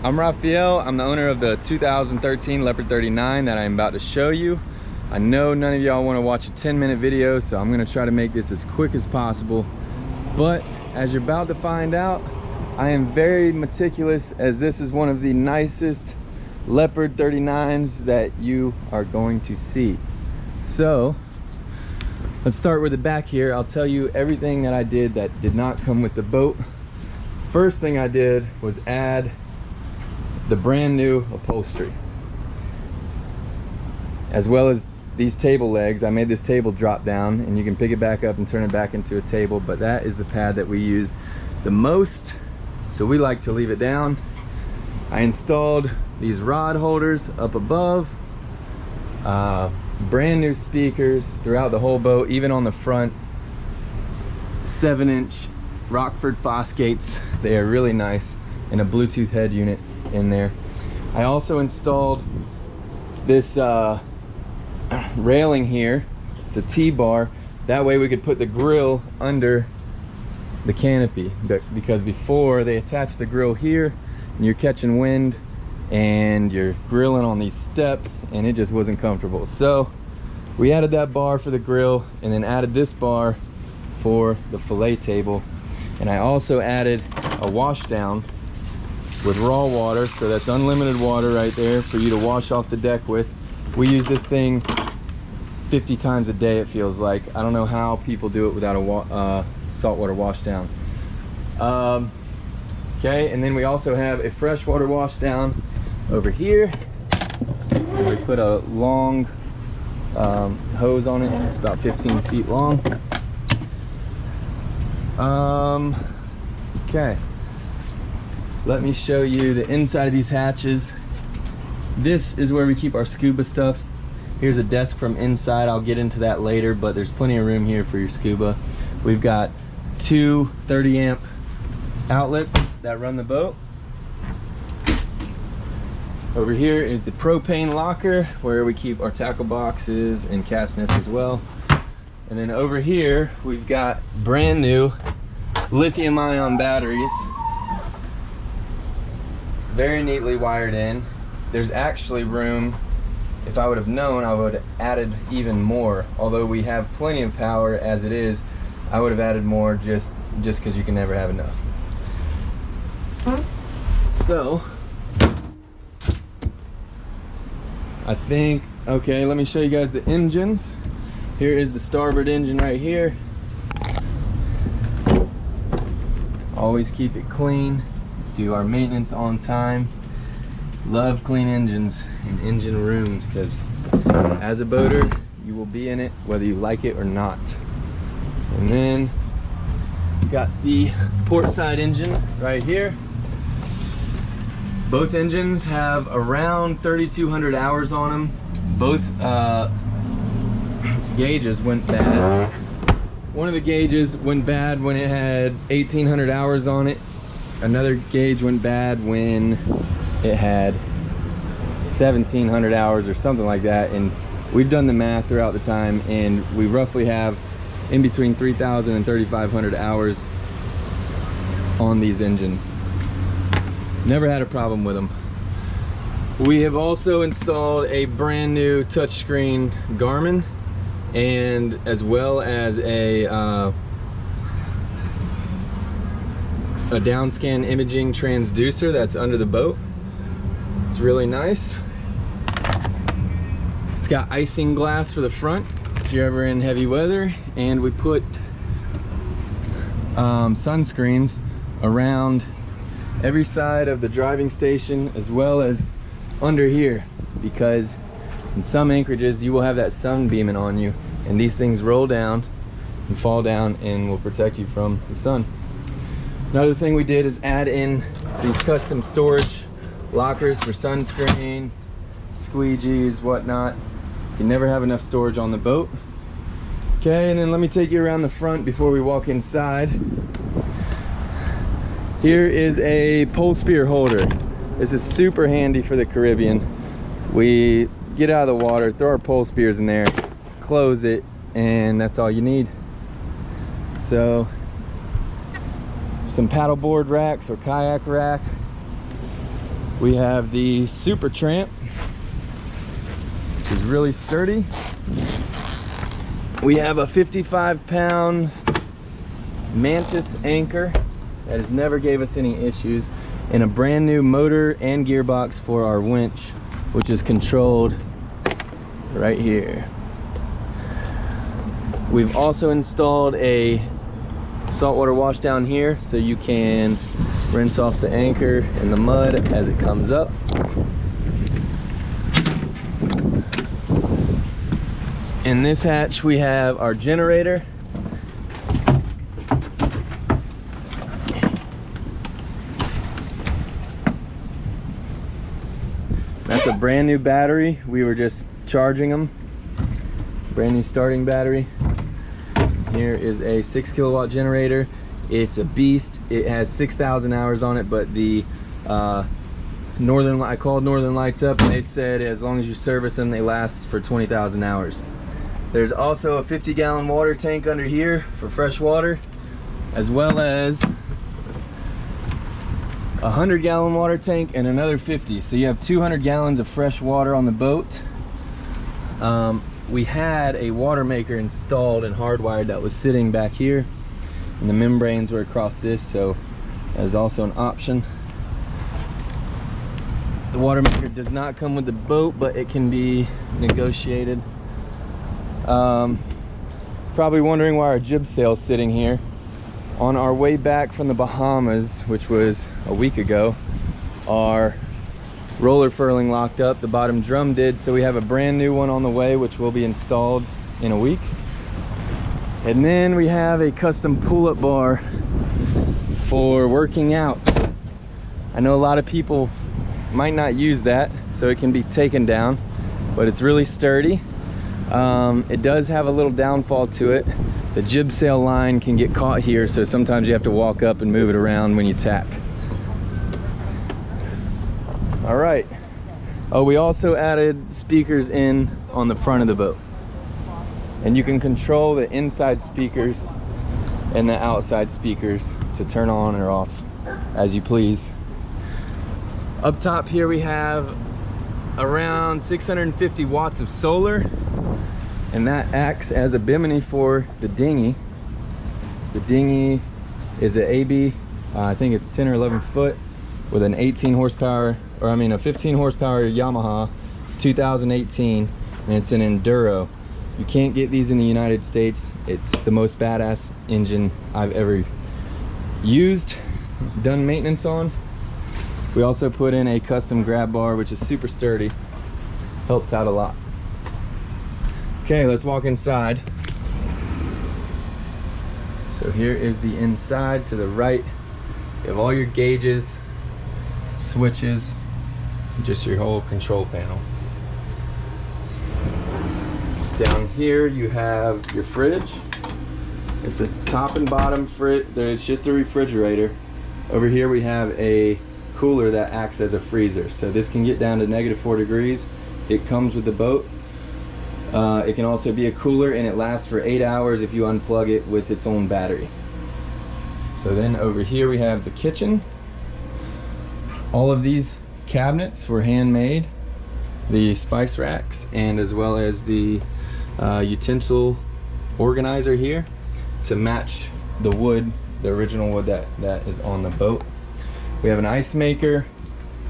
I'm Raphael. I'm the owner of the 2013 Leopard 39 that I'm about to show you. I know none of y'all want to watch a 10-minute video, so I'm going to try to make this as quick as possible. But as you're about to find out, I am very meticulous, as this is one of the nicest Leopard 39s that you are going to see. So let's start with the back here. I'll tell you everything that I did that did not come with the boat. First thing I did was add the brand new upholstery, as well as these table legs. I made this table drop down, and you can pick it back up and turn it back into a table, but that is the pad that we use the most, so we like to leave it down. I installed these rod holders up above, brand new speakers throughout the whole boat, even on the front. 7-inch Rockford Fosgates. They are really nice, and a Bluetooth head unit in there. I also installed this railing here. It's a T-bar. That way we could put the grill under the canopy, because before they attached the grill here and you're catching wind and you're grilling on these steps and it just wasn't comfortable. So we added that bar for the grill, and then added this bar for the fillet table. And I also added a wash down with raw water, so that's unlimited water right there for you to wash off the deck with. We use this thing 50 times a day, it feels like. I don't know how people do it without a saltwater wash down. Okay, and then we also have a freshwater wash down over here. We put a long hose on it. It's about 15 feet long. Okay, let me show you the inside of these hatches. This is where we keep our scuba stuff. Here's a desk from inside. I'll get into that later, but there's plenty of room here for your scuba. We've got two 30-amp outlets that run the boat. Over here is the propane locker, where we keep our tackle boxes and cast nets as well. And then over here we've got brand new lithium-ion batteries, very neatly wired in. There's actually room. If I would have known, I would have added even more. Although we have plenty of power as it is, I would have added more just because you can never have enough. So I think, okay, let me show you guys the engines. Here is the starboard engine right here. Always keep it clean, do our maintenance on time. Love clean engines and engine rooms, because as a boater you will be in it whether you like it or not. And then got the port side engine right here. Both engines have around 3,200 hours on them. Both gauges went bad. One of the gauges went bad when it had 1,800 hours on it. Another gauge went bad when it had 1,700 hours or something like that. And we've done the math throughout the time, and we roughly have in between 3,000 and 3,500 hours on these engines. Never had a problem with them. We have also installed a brand new touchscreen Garmin, and as well as a downscan imaging transducer that's under the boat. It's really nice. It's got icing glass for the front if you're ever in heavy weather, and we put sunscreens around every side of the driving station, as well as under here, because in some anchorages you will have that sun beaming on you, and these things roll down and fall down and will protect you from the sun. Another thing we did is add in these custom storage lockers for sunscreen, squeegees, whatnot. You can never have enough storage on the boat. Okay, and then let me take you around the front before we walk inside. Here is a pole spear holder. This is super handy for the Caribbean. We get out of the water, throw our pole spears in there, close it, and that's all you need. So some paddleboard racks or kayak rack. We have the Super Tramp, which is really sturdy. We have a 55-pound Mantis anchor that has never gave us any issues, and a brand new motor and gearbox for our winch, which is controlled right here. We've also installed a saltwater wash down here, so you can rinse off the anchor in the mud as it comes up. In this hatch we have our generator. That's a brand new battery. We were just charging them. Brand new starting battery. Here is a 6 kilowatt generator. It's a beast. It has 6,000 hours on it, but the I called Northern Lights up and they said as long as you service them, they last for 20,000 hours. There's also a 50-gallon water tank under here for fresh water, as well as a 100-gallon water tank and another 50. So you have 200 gallons of fresh water on the boat. We had a water maker installed and hardwired that was sitting back here, and the membranes were across this, so that is also an option. The water maker does not come with the boat, but it can be negotiated. Probably wondering why our jib sail's sitting here. On our way back from the Bahamas, which was a week ago, our roller furling locked up, the bottom drum did, so we have a brand new one on the way, which will be installed in a week. And then we have a custom pull-up bar for working out. I know a lot of people might not use that, so it can be taken down, but it's really sturdy. It does have a little downfall to it. The jib sail line can get caught here, so sometimes you have to walk up and move it around when you tack. All right. Oh, we also added speakers in on the front of the boat, and you can control the inside speakers and the outside speakers to turn on or off as you please. Up top here we have around 650 watts of solar, and that acts as a bimini for the dinghy. The dinghy is an AB, I think it's 10 or 11 foot, with an 18 horsepower, or I mean a 15 horsepower Yamaha. It's 2018, and it's an Enduro. You can't get these in the United States. It's the most badass engine I've ever used, done maintenance on. We also put in a custom grab bar, which is super sturdy, helps out a lot. Okay, let's walk inside. So here is the inside. To the right, you have all your gauges, switches, just your whole control panel. Down here you have your fridge. It's a top and bottom fridge. It's just a refrigerator. Over here we have a cooler that acts as a freezer, so this can get down to -4 degrees. It comes with the boat. It can also be a cooler, and it lasts for 8 hours if you unplug it with its own battery. So then over here we have the kitchen. All of these cabinets were handmade, the spice racks, and as well as the utensil organizer here to match the wood, the original wood that is on the boat. We have an ice maker,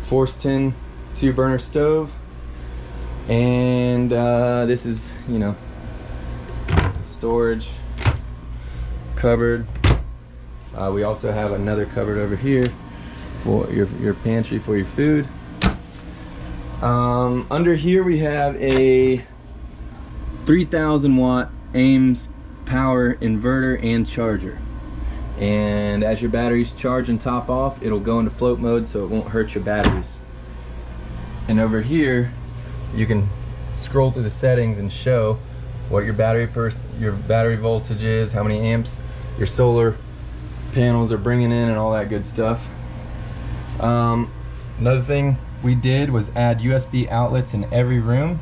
force tin, 2-burner stove, and this is, you know, storage cupboard. We also have another cupboard over here for your pantry for your food. Under here we have a 3,000 watt Ames power inverter and charger, and as your batteries charge and top off, it'll go into float mode so it won't hurt your batteries. And over here you can scroll through the settings and show what your battery voltage is, how many amps your solar panels are bringing in, and all that good stuff. Another thing we did was add USB outlets in every room,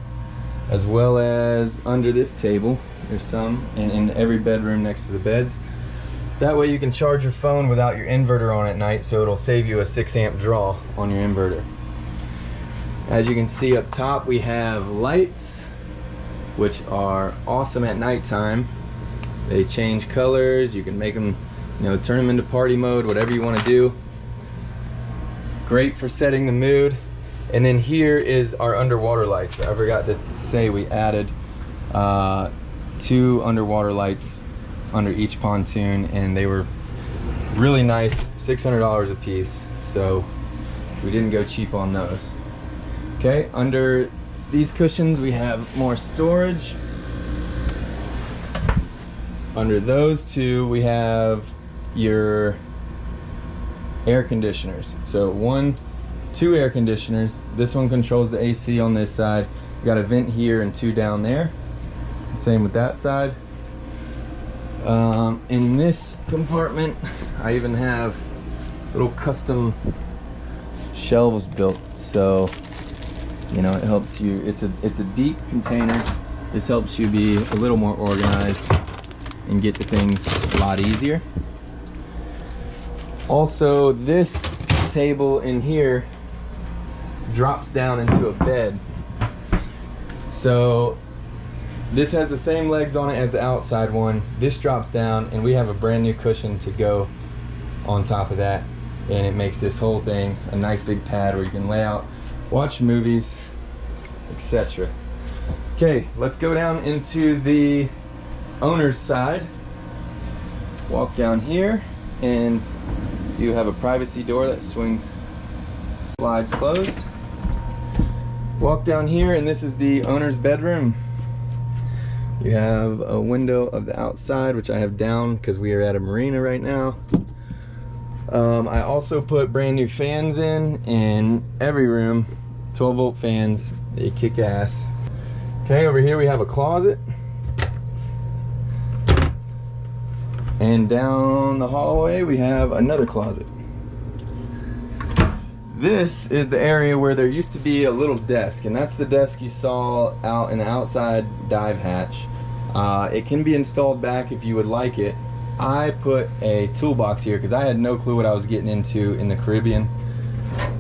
as well as under this table. There's some, and in every bedroom next to the beds. That way you can charge your phone without your inverter on at night, so it'll save you a 6 amp draw on your inverter. As you can see up top, we have lights, which are awesome at nighttime. They change colors. You can make them, you know, turn them into party mode, whatever you want to do. Great for setting the mood. And then here is our underwater lights. I forgot to say we added 2 underwater lights under each pontoon, and they were really nice, $600 a piece. So we didn't go cheap on those. Okay, under these cushions we have more storage. Under those 2 we have your air conditioners. So 2 air conditioners. This one controls the AC on this side. You got a vent here and 2 down there. Same with that side. In this compartment, I even have little custom shelves built. So, you know, it helps you. It's a deep container. This helps you be a little more organized and get to things a lot easier. Also, this table in here drops down into a bed. So this has the same legs on it as the outside one. This drops down, and we have a brand new cushion to go on top of that, and it makes this whole thing a nice big pad where you can lay out, watch movies, etc. Okay, let's go down into the owner's side. Walk down here, and you have a privacy door that slides closed. Walk down here, and this is the owner's bedroom. You have a window of the outside, which I have down because we are at a marina right now. I also put brand new fans in every room, 12-volt fans. They kick ass. Okay, over here we have a closet. And down the hallway we have another closet. This is the area where there used to be a little desk, and that's the desk you saw out in the outside dive hatch. It can be installed back if you would like it. I put a toolbox here because I had no clue what I was getting into in the Caribbean.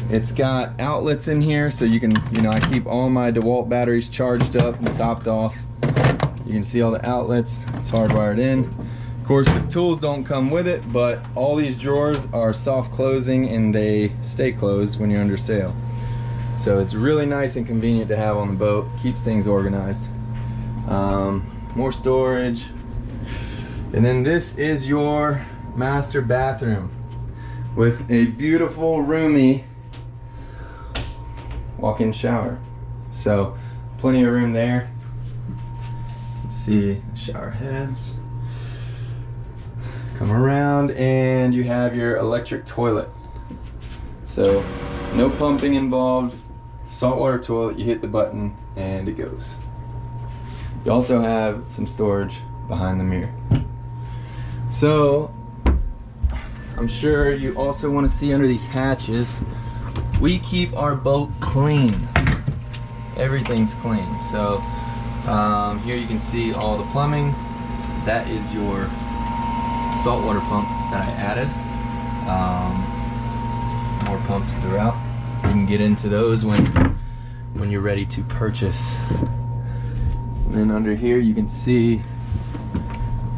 It's got outlets in here, so you can, you know, I keep all my DeWalt batteries charged up and topped off. You can see all the outlets. It's hardwired in. Of course, the tools don't come with it, but all these drawers are soft closing and they stay closed when you're under sail. So it's really nice and convenient to have on the boat. Keeps things organized. More storage. And then this is your master bathroom with a beautiful, roomy walk-in shower. So plenty of room there. Let's see the shower heads. Come around, and you have your electric toilet. So no pumping involved. Saltwater toilet, you hit the button and it goes. You also have some storage behind the mirror. So I'm sure you also want to see under these hatches, we keep our boat clean. Everything's clean. So here you can see all the plumbing. That is your saltwater pump that I added. More pumps throughout. You can get into those when you're ready to purchase. And then under here you can see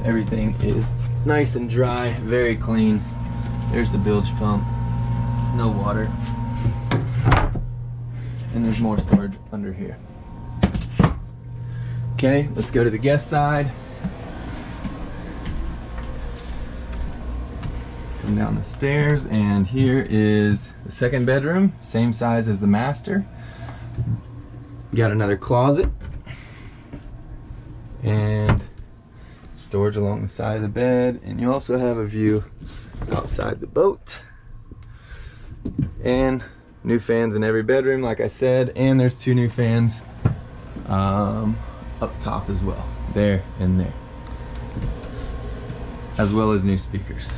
everything is nice and dry, very clean. There's the bilge pump. There's no water. And there's more storage under here. Okay, let's go to the guest side. Come down the stairs, and here is the second bedroom, same size as the master. Got another closet and storage along the side of the bed, and you also have a view outside the boat. And new fans in every bedroom, like I said, and there's 2 new fans up top as well, there and there, as well as new speakers.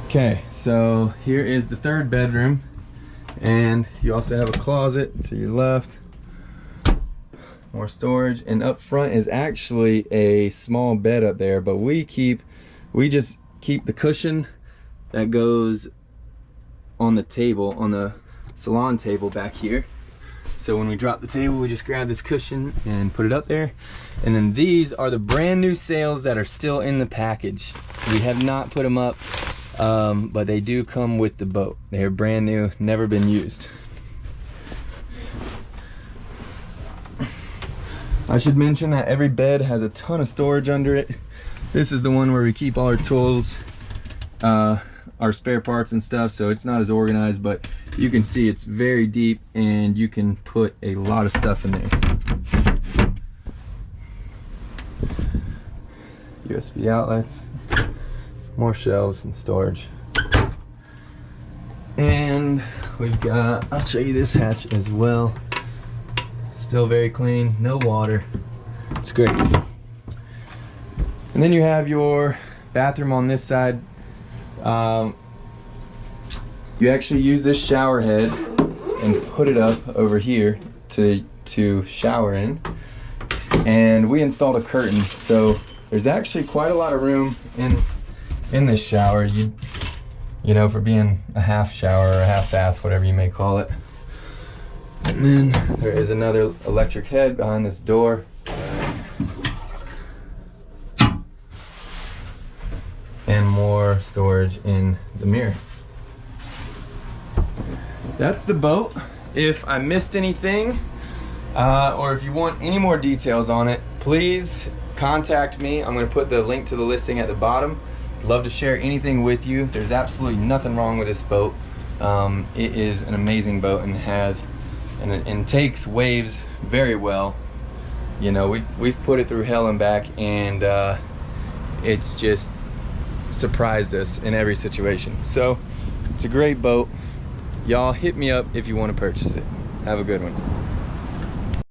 Okay, so here is the third bedroom, and you also have a closet to your left, more storage, and up front is actually a small bed up there, but we just keep the cushion that goes on the table, on the salon table back here. So when we drop the table, we just grab this cushion and put it up there. And then these are the brand new sails that are still in the package. We have not put them up, but they do come with the boat. They are brand new, never been used. I should mention that every bed has a ton of storage under it. This is the one where we keep all our tools, our spare parts and stuff, so it's not as organized, but you can see it's very deep and you can put a lot of stuff in there. USB outlets, more shelves and storage. And we've got, I'll show you this hatch as well. Still very clean, no water. It's great. And then you have your bathroom on this side. You actually use this shower head and put it up over here to shower in. And we installed a curtain, so there's actually quite a lot of room in this shower. You know, for being a half shower or a half bath, whatever you may call it. And then there is another electric head behind this door. And more storage in the mirror. That's the boat. If I missed anything, or if you want any more details on it, please contact me. I'm going to put the link to the listing at the bottom. Love to share anything with you. There's absolutely nothing wrong with this boat. It is an amazing boat and has and takes waves very well. You know, we've put it through hell and back, and it's just surprised us in every situation. So it's a great boat. Y'all hit me up if you want to purchase it. Have a good one.